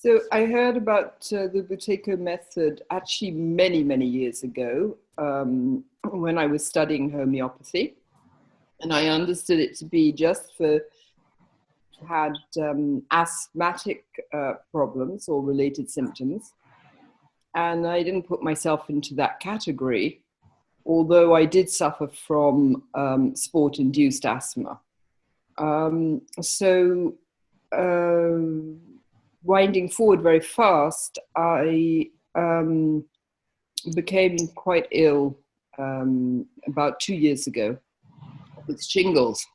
So I heard about the Buteyko method actually many, many years ago when I was studying homeopathy. And I understood it to be just for had asthmatic problems or related symptoms. And I didn't put myself into that category, although I did suffer from sport-induced asthma. So winding forward very fast, I became quite ill about 2 years ago with shingles.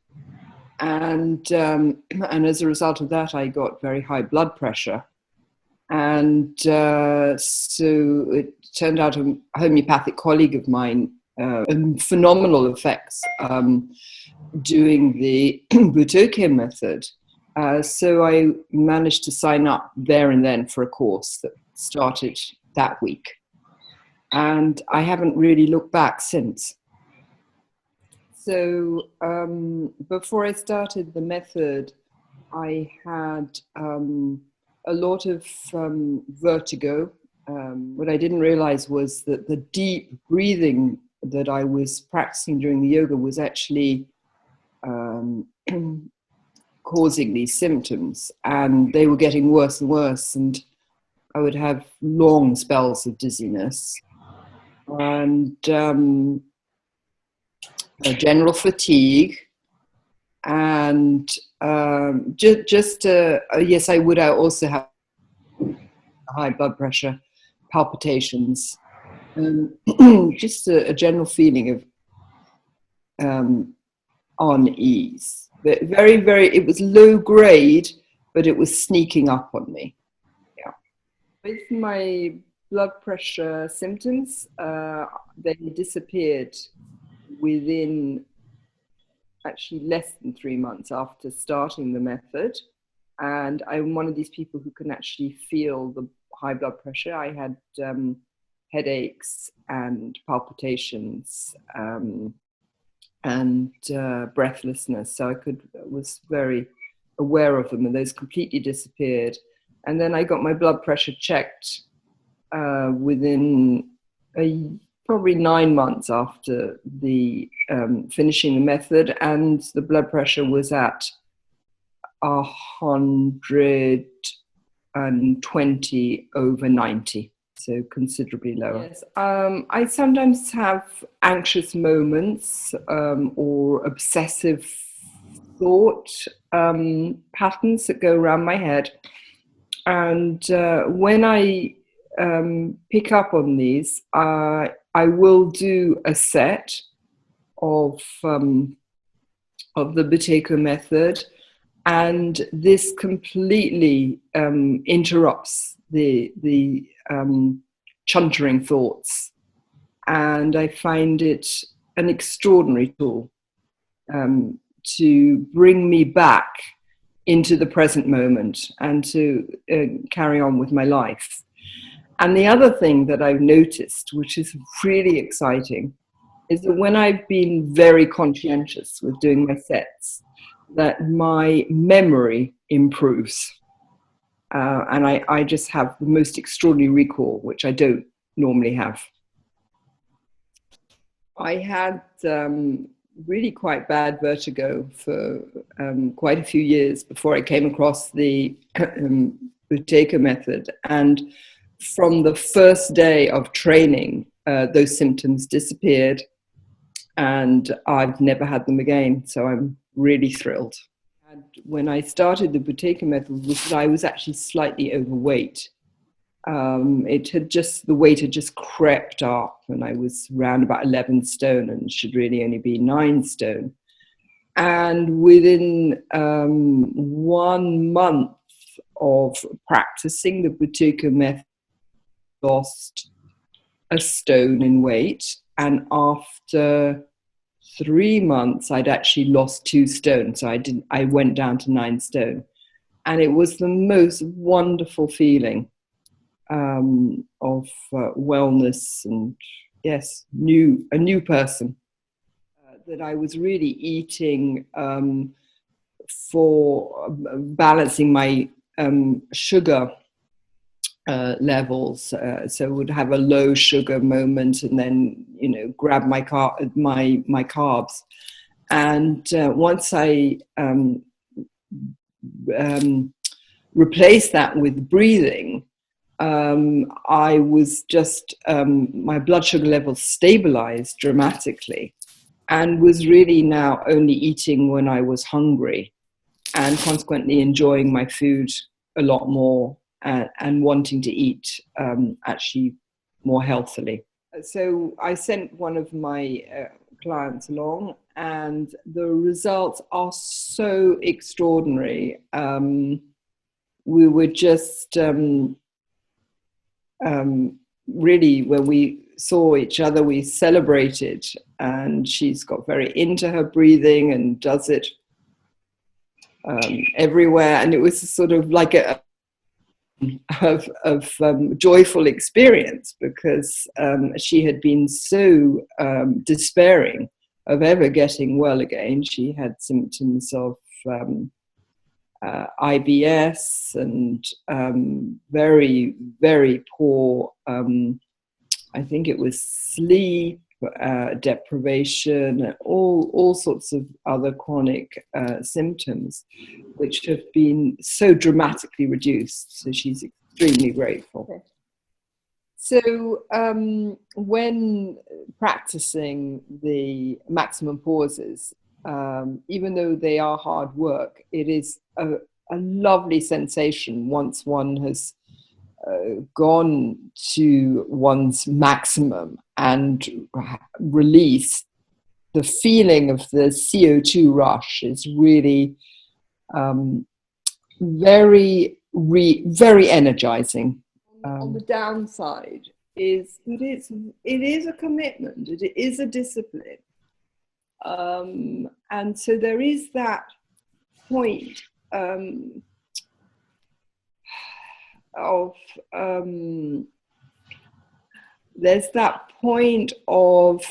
And as a result of that, I got very high blood pressure. And so it turned out a homeopathic colleague of mine, phenomenal effects doing the Budokan Method. So I managed to sign up there and then for a course that started that week. And I haven't really looked back since. So before I started the method, I had a lot of vertigo. What I didn't realize was that the deep breathing that I was practicing during the yoga was actually causing these symptoms, and they were getting worse and worse, and I would have long spells of dizziness and general fatigue, and yes, I would also have high blood pressure, palpitations, just a general feeling of unease. Very, very, it was low grade, but it was sneaking up on me. Yeah. With my blood pressure symptoms, they disappeared within actually less than 3 months after starting the method. And I'm one of these people who can actually feel the high blood pressure. I had headaches and palpitations, and breathlessness, so I was very aware of them, and those completely disappeared. And then I got my blood pressure checked within probably 9 months after the finishing the method, and the blood pressure was at 120/90. So considerably lower. Yes. I sometimes have anxious moments or obsessive thought patterns that go around my head. And when I pick up on these, I will do a set of the Buteyko method, and this completely interrupts the chuntering thoughts, and I find it an extraordinary tool to bring me back into the present moment and to carry on with my life. And the other thing that I've noticed, which is really exciting, is that when I've been very conscientious with doing my sets, that my memory improves. And I just have the most extraordinary recall, which I don't normally have. I had really quite bad vertigo for quite a few years before I came across the Buteyko method. And from the first day of training, those symptoms disappeared, and I've never had them again. So I'm really thrilled. And when I started the Buteyko method, I was actually slightly overweight. The weight had just crept up, and I was around about 11 stone and should really only be 9 stone. And within 1 month of practicing the Buteyko method, lost a stone in weight, and after 3 months, I'd actually lost 2 stone. So I went down to 9 stone, and it was the most wonderful feeling of wellness and, yes, a new person. That I was really eating for balancing my sugar levels. So would have a low sugar moment, and then grab my carbs. And once I replaced that with breathing, I was just my blood sugar levels stabilized dramatically, and was really now only eating when I was hungry, and consequently enjoying my food a lot more, and wanting to eat actually more healthily. So I sent one of my clients along, and the results are so extraordinary. We were just really, when we saw each other, we celebrated, and she's got very into her breathing and does it everywhere. And it was sort of like a joyful experience, because she had been so despairing of ever getting well again. She had symptoms of IBS and very, very poor, I think it was sleep deprivation, all sorts of other chronic symptoms, which have been so dramatically reduced. So she's extremely grateful. Okay. So when practicing the maximum pauses, even though they are hard work, it is a lovely sensation once one has gone to one's maximum and release. The feeling of the CO2 rush is really very energizing. On the downside is that it is a commitment, it is a discipline. And so there is that point there's that point of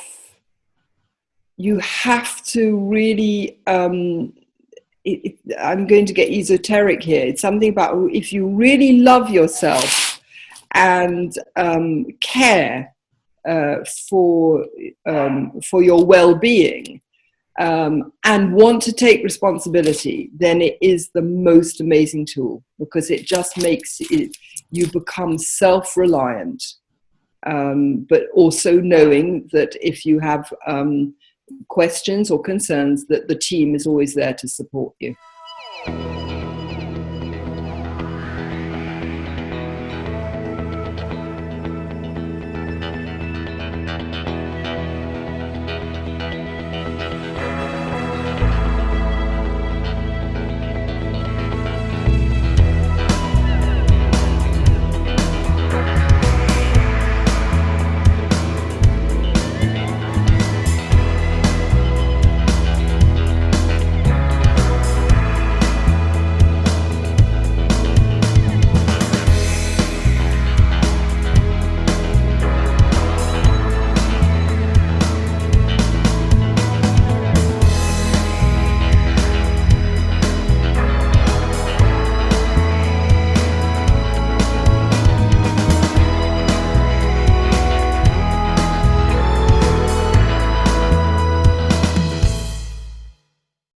you have to really I'm going to get esoteric here. It's something about if you really love yourself and care for your well-being, and want to take responsibility, then it is the most amazing tool, because it just makes you become self-reliant, but also knowing that if you have questions or concerns, that the team is always there to support you.